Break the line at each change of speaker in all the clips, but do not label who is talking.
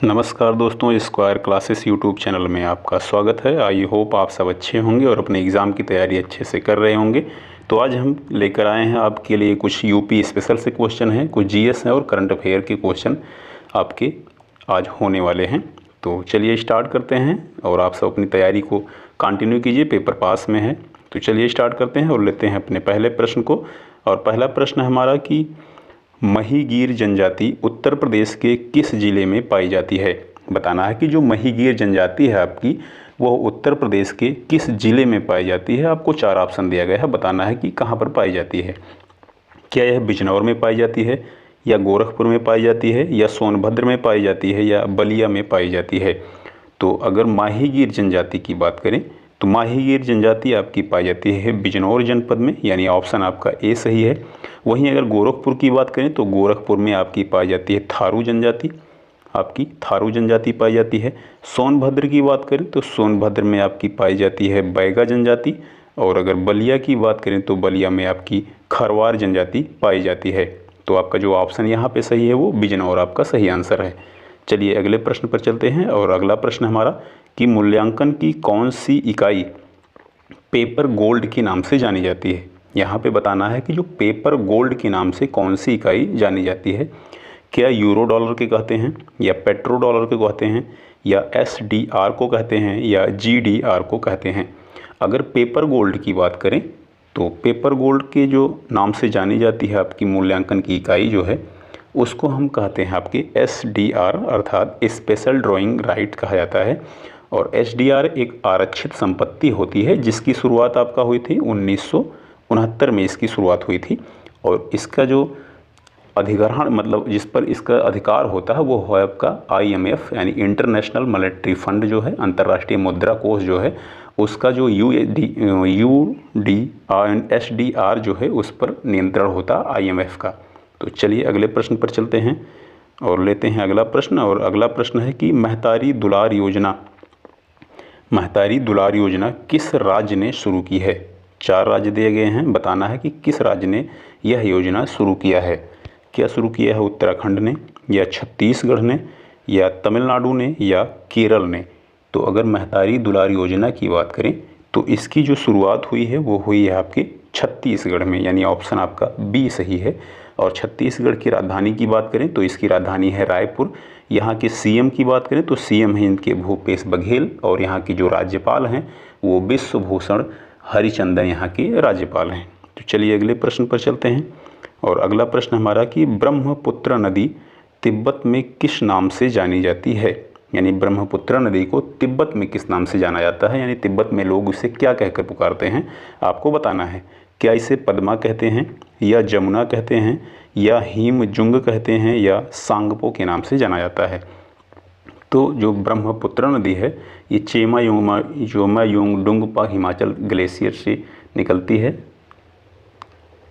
नमस्कार दोस्तों, square classes YouTube channel में आपका स्वागत है। आई होप आप सब अच्छे होंगे और अपने एग्ज़ाम की तैयारी अच्छे से कर रहे होंगे। तो आज हम लेकर आए हैं आपके लिए कुछ यूपी स्पेशल से क्वेश्चन हैं, कुछ जीएस हैं और करंट अफेयर के क्वेश्चन आपके आज होने वाले हैं। तो चलिए स्टार्ट करते हैं और आप सब अपनी तैयारी को कंटिन्यू कीजिए, पेपर पास में है। तो चलिए स्टार्ट करते हैं और लेते हैं अपने पहले प्रश्न को। और पहला प्रश्न हमारा कि महीगीर जनजाति उत्तर प्रदेश के किस ज़िले में पाई जाती है। बताना है कि जो महीगीर जनजाति है आपकी, वह उत्तर प्रदेश के किस ज़िले में पाई जाती है। आपको 4 ऑप्शन दिया गया है, बताना है कि कहाँ पर पाई जाती है। क्या यह बिजनौर में पाई जाती है, या गोरखपुर में पाई जाती है, या सोनभद्र में पाई जाती है, या बलिया में पाई जाती है। तो अगर माहीगीर जनजाति की बात करें तो माहीगीर जनजाति आपकी पाई जाती है बिजनौर जनपद में, यानी ऑप्शन आपका ए सही है। वहीं अगर गोरखपुर की बात करें तो गोरखपुर में आपकी पाई जाती है थारू जनजाति, आपकी थारू जनजाति पाई जाती है। सोनभद्र की बात करें तो सोनभद्र में आपकी पाई जाती है बैगा जनजाति। और अगर बलिया की बात करें तो बलिया में आपकी खरवार जनजाति पाई जाती है। तो आपका जो ऑप्शन यहाँ पे सही है वो बिजनौर आपका सही आंसर है। चलिए अगले प्रश्न पर चलते हैं। और अगला प्रश्न हमारा कि मूल्यांकन की कौन सी इकाई पेपर गोल्ड के नाम से जानी जाती है। यहाँ पे बताना है कि जो पेपर गोल्ड के नाम से कौन सी इकाई जानी जाती है। क्या यूरो डॉलर के कहते हैं, या पेट्रो डॉलर के कहते हैं, या एसडीआर को कहते हैं, या जीडीआर को कहते हैं। अगर पेपर गोल्ड की बात करें तो पेपर गोल्ड के जो नाम से जानी जाती है आपकी मूल्यांकन की इकाई जो है, उसको हम कहते हैं आपके एसडीआर, अर्थात स्पेशल ड्राइंग राइट कहा जाता है। और एसडीआर एक आरक्षित संपत्ति होती है जिसकी शुरुआत आपका हुई थी 1969 में इसकी शुरुआत हुई थी। और इसका जो अधिग्रहण मतलब जिस पर इसका अधिकार होता है वो है आपका आईएमएफ, यानी इंटरनेशनल मॉनेटरी फंड जो है, अंतर्राष्ट्रीय मुद्रा कोष जो है, उसका जो एसडीआर जो है उस पर नियंत्रण होता है आईएमएफ का। तो चलिए अगले प्रश्न पर चलते हैं और लेते हैं अगला प्रश्न। और अगला प्रश्न है कि महतारी दुलार योजना किस राज्य ने शुरू की है। 4 राज्य दिए गए हैं, बताना है कि किस राज्य ने यह योजना शुरू किया है। क्या शुरू किया है उत्तराखंड ने, या छत्तीसगढ़ ने, या तमिलनाडु ने, या केरल ने। तो अगर महतारी दुलार योजना की बात करें तो इसकी जो शुरुआत हुई है वो हुई है आपके छत्तीसगढ़ में, यानी ऑप्शन आपका बी सही है। और छत्तीसगढ़ की राजधानी की बात करें तो इसकी राजधानी है रायपुर। यहाँ के सीएम की बात करें तो सीएम हैं इनके भूपेश बघेल, और यहाँ की जो राज्यपाल हैं वो विश्वभूषण हरिचंदन यहाँ के राज्यपाल हैं। तो चलिए अगले प्रश्न पर चलते हैं। और अगला प्रश्न हमारा कि ब्रह्मपुत्र नदी तिब्बत में किस नाम से जानी जाती है। यानी ब्रह्मपुत्र नदी को तिब्बत में किस नाम से जाना जाता है, यानी तिब्बत में लोग उसे क्या कहकर पुकारते हैं, आपको बताना है। क्या इसे पद्मा कहते हैं, या जमुना कहते हैं, या हीमजुंग कहते हैं, या सांगपो के नाम से जाना जाता है। तो जो ब्रह्मपुत्र नदी है ये चेमायोंगडुंगपा हिमाचल ग्लेशियर से निकलती है,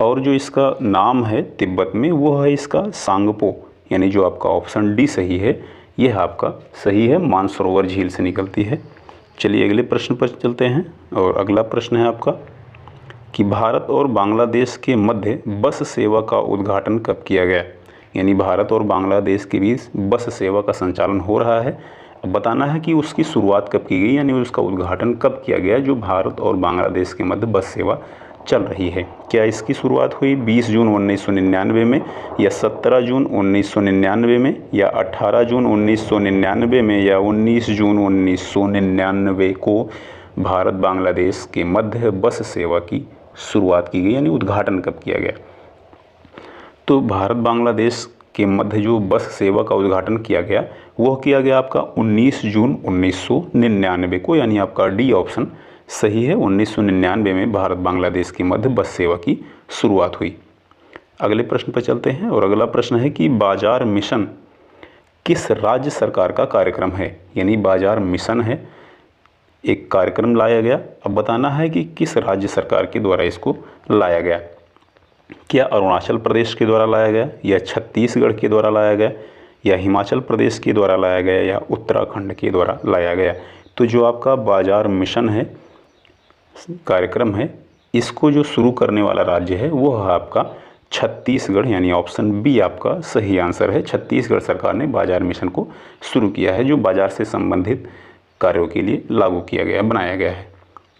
और जो इसका नाम है तिब्बत में वो है इसका सांगपो, यानी जो आपका ऑप्शन डी सही है, यह आपका सही है, मानसरोवर झील से निकलती है। चलिए अगले प्रश्न पर चलते हैं। और अगला प्रश्न है आपका कि भारत और बांग्लादेश के मध्य बस सेवा का उद्घाटन कब किया गया। यानी भारत और बांग्लादेश के बीच बस सेवा का संचालन हो रहा है। अब बताना है कि उसकी शुरुआत कब की गई, यानी उसका उद्घाटन कब किया गया जो भारत और बांग्लादेश के मध्य बस सेवा चल रही है। क्या इसकी शुरुआत हुई 20 जून 1999 में, या 17 जून 1999 में, या 18 जून 1999 में, या 19 जून 1999 को भारत बांग्लादेश के मध्य बस सेवा की शुरुआत की गई, यानी उद्घाटन कब किया गया। तो भारत बांग्लादेश के मध्य जो बस सेवा का उद्घाटन किया गया वह किया गया आपका 19 जून 1999 को, यानी आपका डी ऑप्शन सही है। 1999 में भारत बांग्लादेश के मध्य बस सेवा की शुरुआत हुई। अगले प्रश्न पर चलते हैं। और अगला प्रश्न है कि बाजार मिशन किस राज्य सरकार का कार्यक्रम है। यानी बाजार मिशन है, एक कार्यक्रम लाया गया। अब बताना है कि किस राज्य सरकार के द्वारा इसको लाया गया। क्या अरुणाचल प्रदेश के द्वारा लाया गया, या छत्तीसगढ़ के द्वारा लाया गया, या हिमाचल प्रदेश के द्वारा लाया गया, या उत्तराखंड के द्वारा लाया गया। तो जो आपका बाजार मिशन है, कार्यक्रम है, इसको जो शुरू करने वाला राज्य है वो है आपका छत्तीसगढ़, यानी ऑप्शन बी आपका सही आंसर है। छत्तीसगढ़ सरकार ने बाजार मिशन को शुरू किया है, जो बाजार से संबंधित कार्यों के लिए लागू किया गया, बनाया गया है।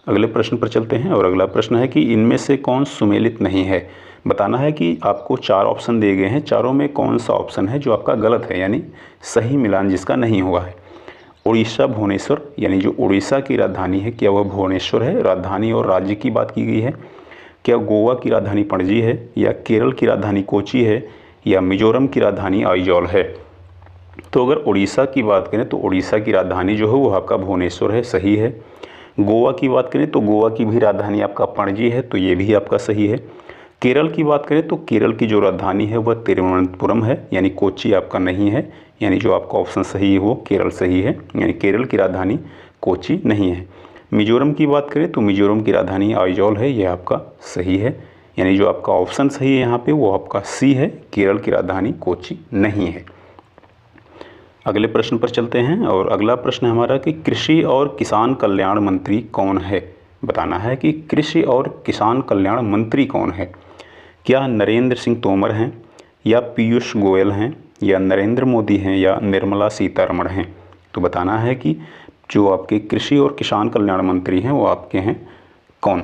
अगले प्रश्न पर चलते हैं और अगला प्रश्न है कि इनमें से कौन सुमेलित नहीं है। बताना है कि आपको 4 ऑप्शन दिए गए हैं, चारों में कौन सा ऑप्शन है जो आपका गलत है, यानी सही मिलान जिसका नहीं हुआ है। उड़ीसा भुवनेश्वर, यानी जो उड़ीसा की राजधानी है, क्या वह भुवनेश्वर है? राजधानी और राज्य की बात की गई है। क्या गोवा की राजधानी पणजी है, या केरल की राजधानी कोची है, या मिजोरम की राजधानी आइजॉल है? तो अगर उड़ीसा की बात करें तो उड़ीसा की राजधानी जो है वो आपका भुवनेश्वर है, सही है। गोवा की बात करें तो गोवा की भी राजधानी आपका पणजी है, तो ये भी आपका सही है। केरल की बात करें तो केरल की जो राजधानी है वह तिरुवनंतपुरम है, यानी कोची आपका नहीं है, यानी जो आपका ऑप्शन सही है वो केरल सही है, यानी केरल की राजधानी कोची नहीं है। मिजोरम की बात करें तो मिजोरम की राजधानी आइजॉल है, यह आपका सही है, यानी जो आपका ऑप्शन सही है यहाँ पे वो आपका सी है, केरल की राजधानी कोची नहीं है। अगले प्रश्न पर चलते हैं और अगला प्रश्न हमारा कि कृषि और किसान कल्याण मंत्री कौन है। बताना है कि कृषि और किसान कल्याण मंत्री कौन है। क्या नरेंद्र सिंह तोमर हैं, या पीयूष गोयल हैं, या नरेंद्र मोदी हैं, या निर्मला सीतारमण हैं? तो बताना है कि जो आपके कृषि और किसान कल्याण मंत्री हैं वो आपके हैं कौन।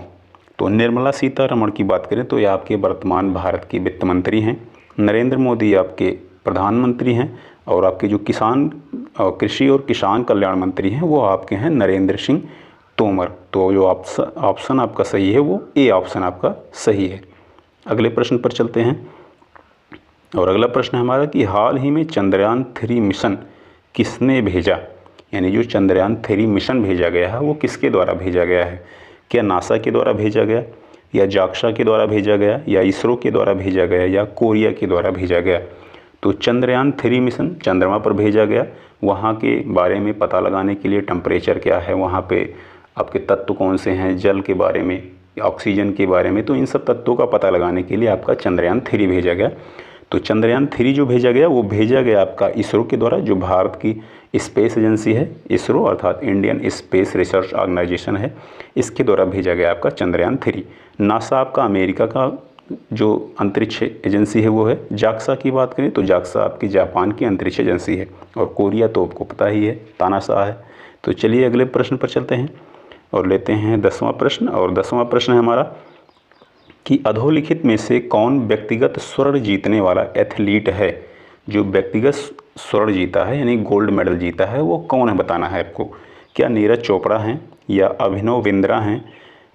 तो निर्मला सीतारमण की बात करें तो ये आपके वर्तमान भारत की वित्त मंत्री हैं। नरेंद्र मोदी आपके प्रधानमंत्री हैं, और आपके जो कृषि और किसान कल्याण मंत्री हैं वो आपके हैं नरेंद्र सिंह तोमर। तो जो ऑप्शन आपका सही है वो ए ऑप्शन आपका सही है। अगले प्रश्न पर चलते हैं और अगला प्रश्न हमारा कि हाल ही में चंद्रयान 3 मिशन किसने भेजा, यानी जो चंद्रयान 3 मिशन भेजा गया है वो किसके द्वारा भेजा गया है। क्या नासा के द्वारा भेजा गया, या जाक्सा के द्वारा भेजा गया, या इसरो के द्वारा भेजा गया, या कोरिया के द्वारा भेजा गया? तो चंद्रयान 3 मिशन चंद्रमा पर भेजा गया। वहाँ के बारे में पता लगाने के लिए टेम्परेचर क्या है, वहाँ पे आपके तत्व कौन से हैं, जल के बारे में, ऑक्सीजन के बारे में, तो इन सब तत्वों का पता लगाने के लिए आपका चंद्रयान 3 भेजा गया। तो चंद्रयान 3 जो भेजा गया वो भेजा गया आपका इसरो के द्वारा, जो भारत की स्पेस एजेंसी है इसरो, अर्थात इंडियन स्पेस रिसर्च ऑर्गेनाइजेशन है, इसके द्वारा भेजा गया आपका चंद्रयान 3। नासा आपका अमेरिका का जो अंतरिक्ष एजेंसी है वो है। जाक्सा की बात करें तो जाक्सा आपकी जापान की अंतरिक्ष एजेंसी है, और कोरिया तो आपको पता ही है, तानाशाह है। तो चलिए अगले प्रश्न पर चलते हैं और लेते हैं 10वां प्रश्न। और 10वां प्रश्न है हमारा कि अधोलिखित में से कौन व्यक्तिगत स्वर्ण जीतने वाला एथलीट है। जो व्यक्तिगत स्वर्ण जीता है यानी गोल्ड मेडल जीता है वो कौन है, बताना है आपको। क्या नीरज चोपड़ा हैं, या अभिनव बिंद्रा हैं,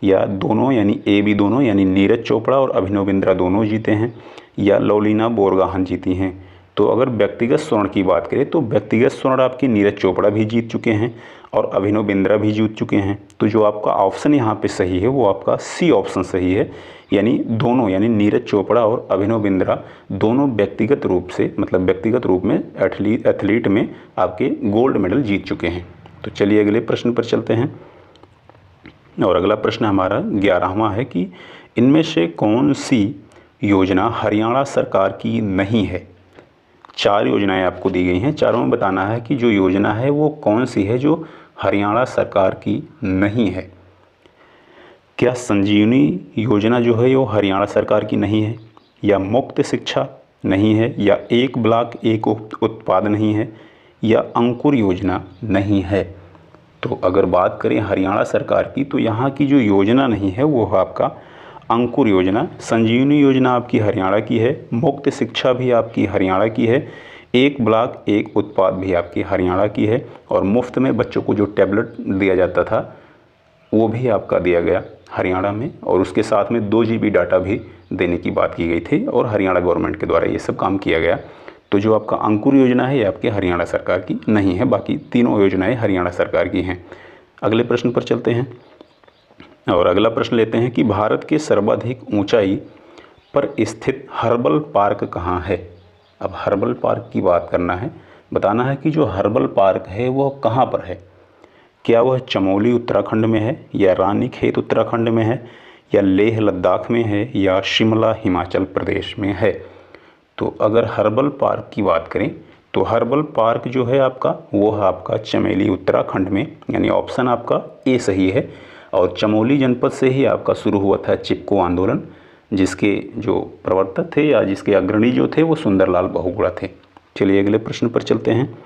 या दोनों यानी ए बी दोनों, यानी नीरज चोपड़ा और अभिनव बिंद्रा दोनों जीते हैं, या लवलीना बोरगोहान जीती हैं? तो अगर व्यक्तिगत स्वर्ण की बात करें तो व्यक्तिगत स्वर्ण आपकी नीरज चोपड़ा भी जीत चुके हैं और अभिनव बिंद्रा भी जीत चुके हैं। तो जो आपका ऑप्शन यहाँ पे सही है वो आपका सी ऑप्शन सही है, यानी दोनों, यानी नीरज चोपड़ा और अभिनव बिंद्रा दोनों व्यक्तिगत रूप से, मतलब व्यक्तिगत रूप में एथलीट में आपके गोल्ड मेडल जीत चुके हैं। तो चलिए अगले प्रश्न पर चलते हैं और अगला प्रश्न हमारा 11वां है कि इनमें से कौन सी योजना हरियाणा सरकार की नहीं है। 4 योजनाएं आपको दी गई हैं, चारों में बताना है कि जो योजना है वो कौन सी है जो हरियाणा सरकार की नहीं है। क्या संजीवनी योजना जो है वो हरियाणा सरकार की नहीं है, या मुफ्त शिक्षा नहीं है, या एक ब्लॉक एक उत्पाद नहीं है, या अंकुर योजना नहीं है? तो अगर बात करें हरियाणा सरकार की तो यहाँ की जो योजना नहीं है वो है आपका अंकुर योजना। संजीवनी योजना आपकी हरियाणा की है, मुफ्त शिक्षा भी आपकी हरियाणा की है, एक ब्लॉक एक उत्पाद भी आपकी हरियाणा की है, और मुफ्त में बच्चों को जो टैबलेट दिया जाता था वो भी आपका दिया गया हरियाणा में, और उसके साथ में 2 GB डाटा भी देने की बात की गई थी, और हरियाणा गवर्नमेंट के द्वारा ये सब काम किया गया। तो जो आपका अंकुर योजना है ये आपके हरियाणा सरकार की नहीं है, बाकी तीनों योजनाएं हरियाणा सरकार की हैं। अगले प्रश्न पर चलते हैं और अगला प्रश्न लेते हैं कि भारत के सर्वाधिक ऊंचाई पर स्थित हर्बल पार्क कहाँ है। अब हर्बल पार्क की बात करना है, बताना है कि जो हर्बल पार्क है वो कहाँ पर है। क्या वह चमोली उत्तराखंड में है, या रानीखेत उत्तराखंड में है, या लेह लद्दाख में है, या शिमला हिमाचल प्रदेश में है? तो अगर हर्बल पार्क की बात करें तो हर्बल पार्क जो है आपका वो है आपका चमोली उत्तराखंड में, यानी ऑप्शन आपका ए सही है। और चमोली जनपद से ही आपका शुरू हुआ था चिपको आंदोलन, जिसके जो प्रवर्तक थे या जिसके अग्रणी जो थे वो सुंदरलाल बहुगुणा थे। चलिए अगले प्रश्न पर चलते हैं।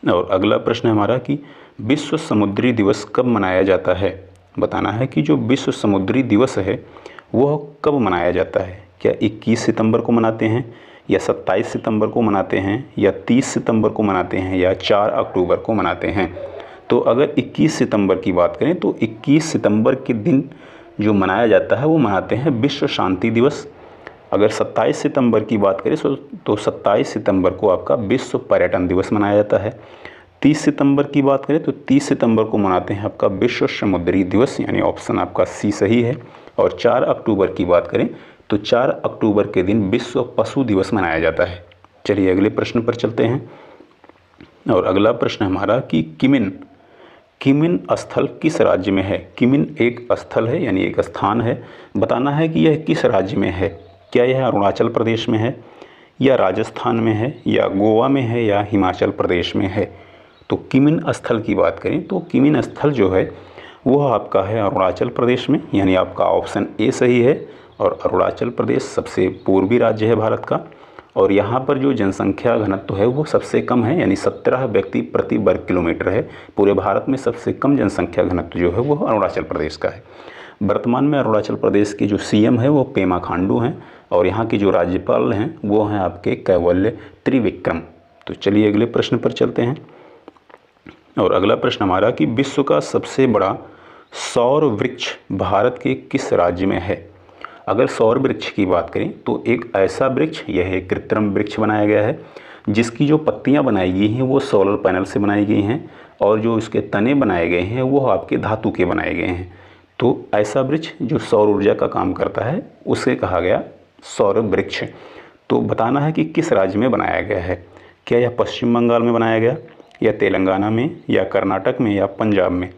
और अगला प्रश्न है हमारा कि विश्व समुद्री दिवस कब मनाया जाता है। बताना है कि जो विश्व समुद्री दिवस है वह कब मनाया जाता है। क्या 21 सितंबर को मनाते हैं, या 27 सितंबर को मनाते हैं, या 30 सितंबर को मनाते हैं, या 4 अक्टूबर को मनाते हैं। तो अगर 21 सितंबर की बात करें तो 21 सितंबर के दिन जो मनाया जाता है वो मनाते हैं विश्व शांति दिवस। अगर 27 सितंबर की बात करें तो 27 सितंबर को आपका विश्व पर्यटन दिवस मनाया जाता है। 30 सितंबर की बात करें तो 30 सितंबर को मनाते हैं आपका विश्व समुद्री दिवस, यानी ऑप्शन आपका सी सही है। और 4 अक्टूबर की बात करें तो 4 अक्टूबर के दिन विश्व पशु दिवस मनाया जाता है। चलिए अगले प्रश्न पर चलते हैं। और अगला प्रश्न हमारा कि किमिन स्थल किस राज्य में है। किमिन एक स्थल है, यानी एक स्थान है। बताना है कि यह किस राज्य में है। क्या यह अरुणाचल प्रदेश में है, या राजस्थान में है, या गोवा में है, या हिमाचल प्रदेश में है। तो किमिन स्थल की बात करें तो किमिन स्थल जो है वह आपका है अरुणाचल प्रदेश में, यानी आपका ऑप्शन ए सही है। और अरुणाचल प्रदेश सबसे पूर्वी राज्य है भारत का, और यहाँ पर जो जनसंख्या घनत्व है वो सबसे कम है, यानी 17 व्यक्ति प्रति वर्ग किलोमीटर है। पूरे भारत में सबसे कम जनसंख्या घनत्व जो है वो अरुणाचल प्रदेश का है। वर्तमान में अरुणाचल प्रदेश के जो सीएम है वो पेमा खांडू हैं, और यहाँ के जो राज्यपाल हैं वो हैं आपके कैवल्य त्रिविक्रम। तो चलिए अगले प्रश्न पर चलते हैं। और अगला प्रश्न हमारा कि विश्व का सबसे बड़ा सौर वृक्ष भारत के किस राज्य में है। अगर सौर वृक्ष की बात करें तो एक ऐसा वृक्ष, यह एक कृत्रिम वृक्ष बनाया गया है जिसकी जो पत्तियां बनाई गई हैं वो सोलर पैनल से बनाई गई हैं, और जो इसके तने बनाए गए हैं वो आपके धातु के बनाए गए हैं। तो ऐसा वृक्ष जो सौर ऊर्जा का काम करता है उसे कहा गया सौर वृक्ष। तो बताना है कि किस राज्य में बनाया गया है। क्या यह पश्चिम बंगाल में बनाया गया, या तेलंगाना में, या कर्नाटक में, या पंजाब में।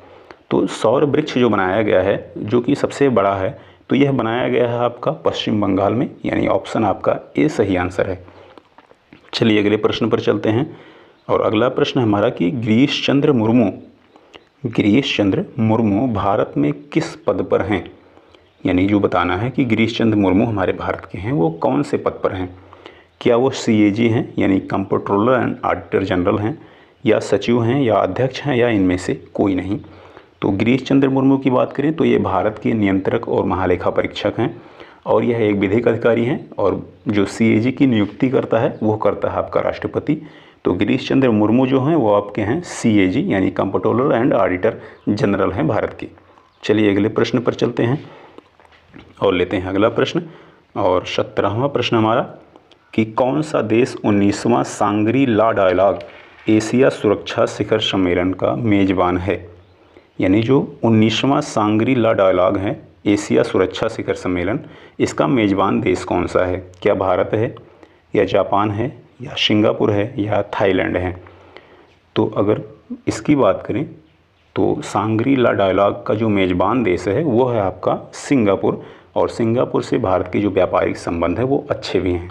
तो सौर वृक्ष जो बनाया गया है जो कि सबसे बड़ा है तो यह बनाया गया है आपका पश्चिम बंगाल में, यानी ऑप्शन आपका ए सही आंसर है। चलिए अगले प्रश्न पर चलते हैं। और अगला प्रश्न हमारा कि गिरीश चंद्र मुर्मू भारत में किस पद पर हैं। यानी जो बताना है कि गिरीश चंद्र मुर्मू हमारे भारत के हैं वो कौन से पद पर हैं। क्या वो CAG हैं, यानी कंप्ट्रोलर एंड ऑडिटर जनरल हैं, या सचिव हैं, या अध्यक्ष हैं, या इनमें से कोई नहीं। तो गिरीश चंद्र मुर्मू की बात करें तो ये भारत के नियंत्रक और महालेखा परीक्षक हैं, और यह एक विधिक अधिकारी हैं, और जो CAG की नियुक्ति करता है वो करता है आपका राष्ट्रपति। तो गिरीश चंद्र मुर्मू जो हैं वो आपके हैं CAG, यानी कंप्ट्रोलर एंड ऑडिटर जनरल हैं भारत के। चलिए अगले प्रश्न पर चलते हैं और लेते हैं अगला प्रश्न। और 17वां प्रश्न हमारा कि कौन सा देश 19वां सांग्री ला डायलॉग एशिया सुरक्षा शिखर सम्मेलन का मेज़बान है। यानी जो 19वां सांग्री ला डायलॉग है एशिया सुरक्षा शिखर सम्मेलन, इसका मेज़बान देश कौन सा है। क्या भारत है, या जापान है, या सिंगापुर है, या थाईलैंड है। तो अगर इसकी बात करें तो सांग्री ला डायलॉग का जो मेज़बान देश है वो है आपका सिंगापुर, और सिंगापुर से भारत के जो व्यापारिक संबंध है वो अच्छे भी हैं।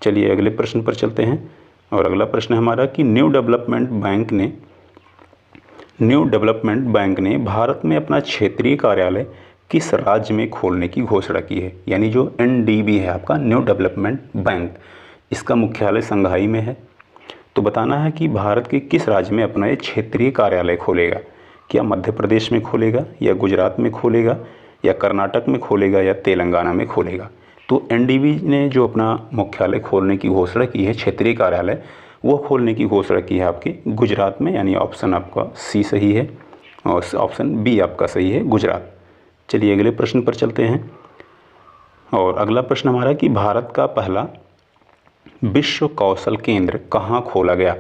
चलिए अगले प्रश्न पर चलते हैं। और अगला प्रश्न हमारा कि न्यू डेवलपमेंट बैंक ने भारत में अपना क्षेत्रीय कार्यालय किस राज्य में खोलने की घोषणा की है। यानी जो NDB है आपका न्यू डेवलपमेंट बैंक, इसका मुख्यालय संघाई में है। तो बताना है कि भारत के किस राज्य में अपना ये क्षेत्रीय कार्यालय खोलेगा। क्या मध्य प्रदेश में खोलेगा, या गुजरात में खोलेगा, या कर्नाटक में खोलेगा, या तेलंगाना में खोलेगा। तो NDB ने जो अपना मुख्यालय खोलने की घोषणा की है, क्षेत्रीय कार्यालय, वो खोलने की घोषणा की है आपके गुजरात में, यानी ऑप्शन आपका सी सही है, और ऑप्शन बी आपका सही है गुजरात। चलिए अगले प्रश्न पर चलते हैं। और अगला प्रश्न हमारा कि भारत का पहला विश्व कौशल केंद्र कहाँ खोला गया।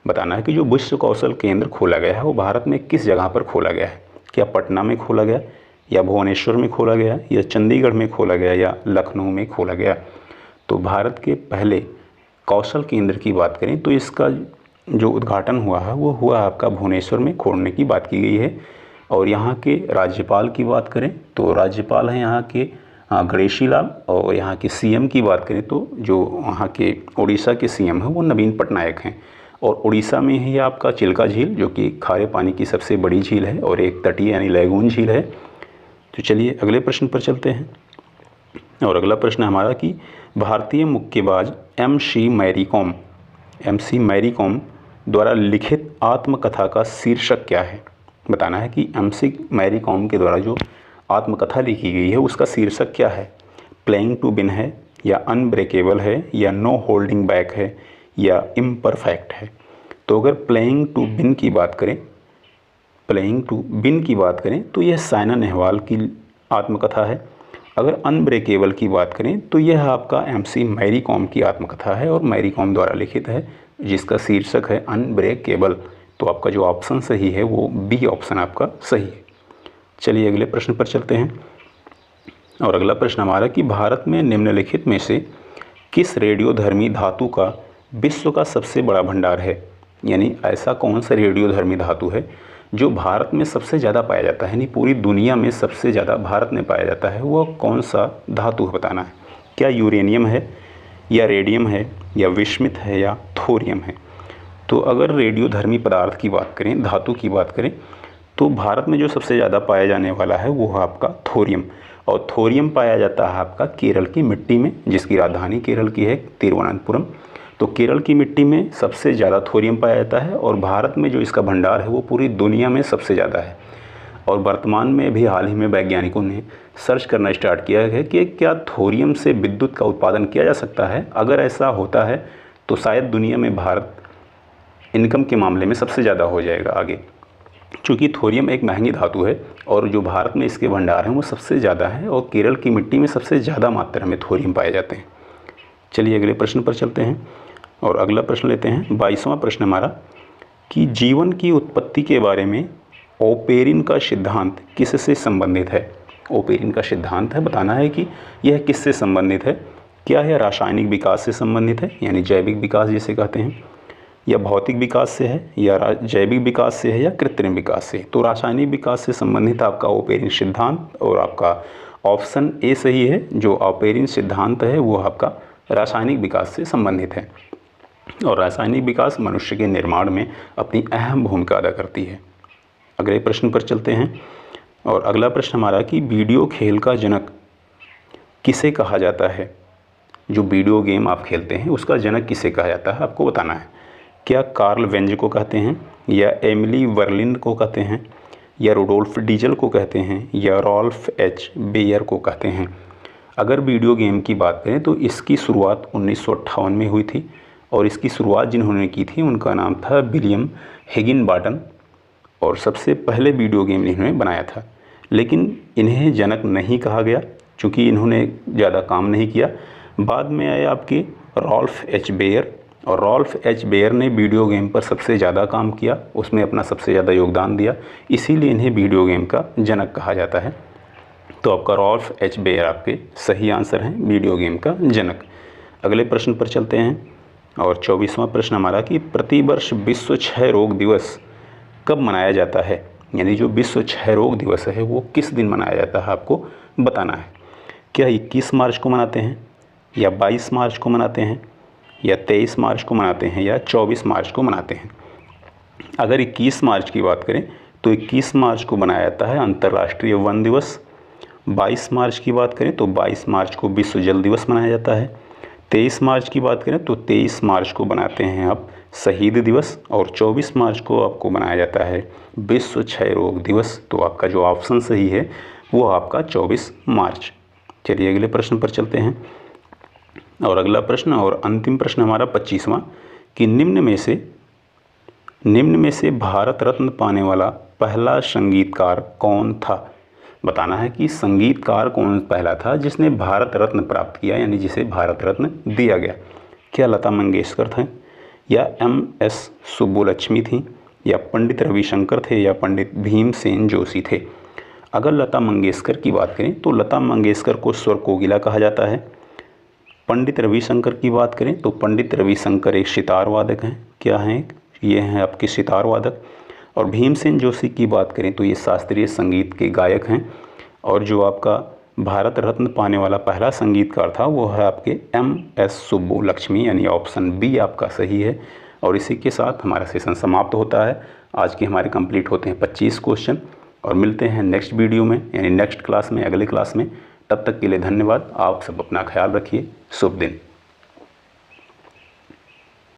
बताना है कि जो विश्व कौशल केंद्र खोला गया है वो भारत में किस जगह पर खोला गया है। क्या पटना में खोला गया, या भुवनेश्वर में खोला गया, या चंडीगढ़ में खोला गया, या लखनऊ में खोला गया। तो भारत के पहले कौशल केंद्र की बात करें तो इसका जो उद्घाटन हुआ है वो हुआ आपका भुवनेश्वर में खोलने की बात की गई है। और यहाँ के राज्यपाल की बात करें तो राज्यपाल हैं यहाँ के गणेशी लाल, और यहाँ के CM की बात करें तो जो वहाँ के उड़ीसा के CM हैं वो नवीन पटनायक हैं। और उड़ीसा में ही आपका चिल्का झील जो कि खारे पानी की सबसे बड़ी झील है, और एक तटीय यानी लैगून झील है। तो चलिए अगले प्रश्न पर चलते हैं। और अगला प्रश्न हमारा कि भारतीय मुक्केबाज MC मैरी कॉम द्वारा लिखित आत्मकथा का शीर्षक क्या है। बताना है कि MC मैरी कॉम के द्वारा जो आत्मकथा लिखी गई है उसका शीर्षक क्या है। प्लेइंग टू विन है, या अनब्रेकेबल है, या नो होल्डिंग बैक है, या इम्परफेक्ट है। तो अगर प्लेइंग टू विन की बात करें तो यह साइना नेहवाल की आत्मकथा है। अगर अनब्रेकेबल की बात करें तो यह आपका MC मैरी कॉम की आत्मकथा है और मैरी कॉम द्वारा लिखित है, जिसका शीर्षक है अनब्रेकेबल। तो आपका जो ऑप्शन सही है वो B ऑप्शन आपका सही है। चलिए अगले प्रश्न पर चलते हैं। और अगला प्रश्न हमारा कि भारत में निम्नलिखित में से किस रेडियोधर्मी धातु का विश्व का सबसे बड़ा भंडार है। यानी ऐसा कौन सा रेडियोधर्मी धातु है जो भारत में सबसे ज़्यादा पाया जाता है, यानी पूरी दुनिया में सबसे ज़्यादा भारत में पाया जाता है, वह कौन सा धातु है बताना है। क्या यूरेनियम है, या रेडियम है, या विस्मित है, या थोरियम है। तो अगर रेडियोधर्मी पदार्थ की बात करें, धातु की बात करें, तो भारत में जो सबसे ज़्यादा पाया जाने वाला है वो है आपका थोरियम। और थोरियम पाया जाता है आपका केरल की मिट्टी में, जिसकी राजधानी केरल की है तिरुवनंतपुरम। तो केरल की मिट्टी में सबसे ज़्यादा थोरियम पाया जाता है और भारत में जो इसका भंडार है वो पूरी दुनिया में सबसे ज़्यादा है। और वर्तमान में भी हाल ही में वैज्ञानिकों ने सर्च करना स्टार्ट किया है कि क्या थोरियम से विद्युत का उत्पादन किया जा सकता है। अगर ऐसा होता है तो शायद दुनिया में भारत इनकम के मामले में सबसे ज़्यादा हो जाएगा आगे, चूँकि थोरियम एक महंगी धातु है और जो भारत में इसके भंडार हैं वो सबसे ज़्यादा है और केरल की मिट्टी में सबसे ज़्यादा मात्रा में थोरियम पाए जाते हैं। चलिए अगले प्रश्न पर चलते हैं और अगला प्रश्न लेते हैं 22वां प्रश्न हमारा कि जीवन की उत्पत्ति के बारे में ओपेरिन का सिद्धांत किससे संबंधित है। ओपेरिन का सिद्धांत है, बताना है कि यह किससे संबंधित है। क्या यह रासायनिक विकास से संबंधित है, यानी जैविक विकास जिसे कहते हैं, या भौतिक विकास से है, या जैविक विकास से है, या कृत्रिम विकास से। तो रासायनिक विकास से संबंधित आपका ओपेरिन सिद्धांत और आपका ऑप्शन ए सही है। जो ओपेरिन सिद्धांत है वो आपका रासायनिक विकास से संबंधित है और रासायनिक विकास मनुष्य के निर्माण में अपनी अहम भूमिका अदा करती है। अगले प्रश्न पर चलते हैं और अगला प्रश्न हमारा कि वीडियो खेल का जनक किसे कहा जाता है। जो वीडियो गेम आप खेलते हैं उसका जनक किसे कहा जाता है आपको बताना है। क्या कार्ल वेंज को कहते हैं, या एमिली वर्लिन को कहते हैं, या रुडोल्फ डीजल को कहते हैं, या रॉल्फ एच बेयर को कहते हैं। अगर वीडियो गेम की बात करें तो इसकी शुरुआत 1958 में हुई थी और इसकी शुरुआत जिन्होंने की थी उनका नाम था विलियम हिगिनबॉटम और सबसे पहले वीडियो गेम इन्होंने बनाया था। लेकिन इन्हें जनक नहीं कहा गया क्योंकि इन्होंने ज़्यादा काम नहीं किया। बाद में आए आपके रॉल्फ एच बेयर और रॉल्फ एच बेयर ने वीडियो गेम पर सबसे ज़्यादा काम किया, उसमें अपना सबसे ज़्यादा योगदान दिया, इसीलिए इन्हें वीडियो गेम का जनक कहा जाता है। तो आपका रॉल्फ एच बेयर आपके सही आंसर हैं, वीडियो गेम का जनक। अगले प्रश्न पर चलते हैं और 24वां प्रश्न हमारा कि प्रतिवर्ष विश्व क्षय रोग दिवस कब मनाया जाता है। यानी जो विश्व क्षय रोग दिवस है वो किस दिन मनाया जाता है आपको बताना है। क्या 21 मार्च को मनाते हैं, या 22 मार्च को मनाते हैं, या 23 मार्च को मनाते हैं, या 24 मार्च को मनाते हैं। अगर 21 मार्च की बात करें तो 21 मार्च को मनाया जाता है अंतर्राष्ट्रीय वन दिवस। 22 मार्च की बात करें तो 22 मार्च को विश्व जल दिवस मनाया जाता है। 23 मार्च की बात करें तो 23 मार्च को बनाते हैं आप शहीद दिवस और 24 मार्च को आपको बनाया जाता है विश्व क्षय रोग दिवस। तो आपका जो ऑप्शन सही है वो आपका 24 मार्च। चलिए अगले प्रश्न पर चलते हैं और अगला प्रश्न और अंतिम प्रश्न हमारा 25वां कि निम्न में से भारत रत्न पाने वाला पहला संगीतकार कौन था। बताना है कि संगीतकार कौन पहला था जिसने भारत रत्न प्राप्त किया, यानी जिसे भारत रत्न दिया गया। क्या लता मंगेशकर थे, या MS सुब्बुलक्ष्मी थी, या पंडित रविशंकर थे, या पंडित भीमसेन जोशी थे। अगर लता मंगेशकर की बात करें तो लता मंगेशकर को स्वर कोकिला कहा जाता है। पंडित रविशंकर की बात करें तो पंडित रविशंकर एक सितार वादक हैं। क्या हैं ये हैं आपके सितार वादक। और भीमसेन जोशी की बात करें तो ये शास्त्रीय संगीत के गायक हैं। और जो आपका भारत रत्न पाने वाला पहला संगीतकार था वो है आपके MS सुब्बुलक्ष्मी, यानी ऑप्शन बी आपका सही है। और इसी के साथ हमारा सेशन समाप्त होता है। आज के हमारे कंप्लीट होते हैं 25 क्वेश्चन और मिलते हैं नेक्स्ट वीडियो में, यानी नेक्स्ट क्लास में, अगले क्लास में। तब तक के लिए धन्यवाद। आप सब अपना ख्याल रखिए। शुभ दिन।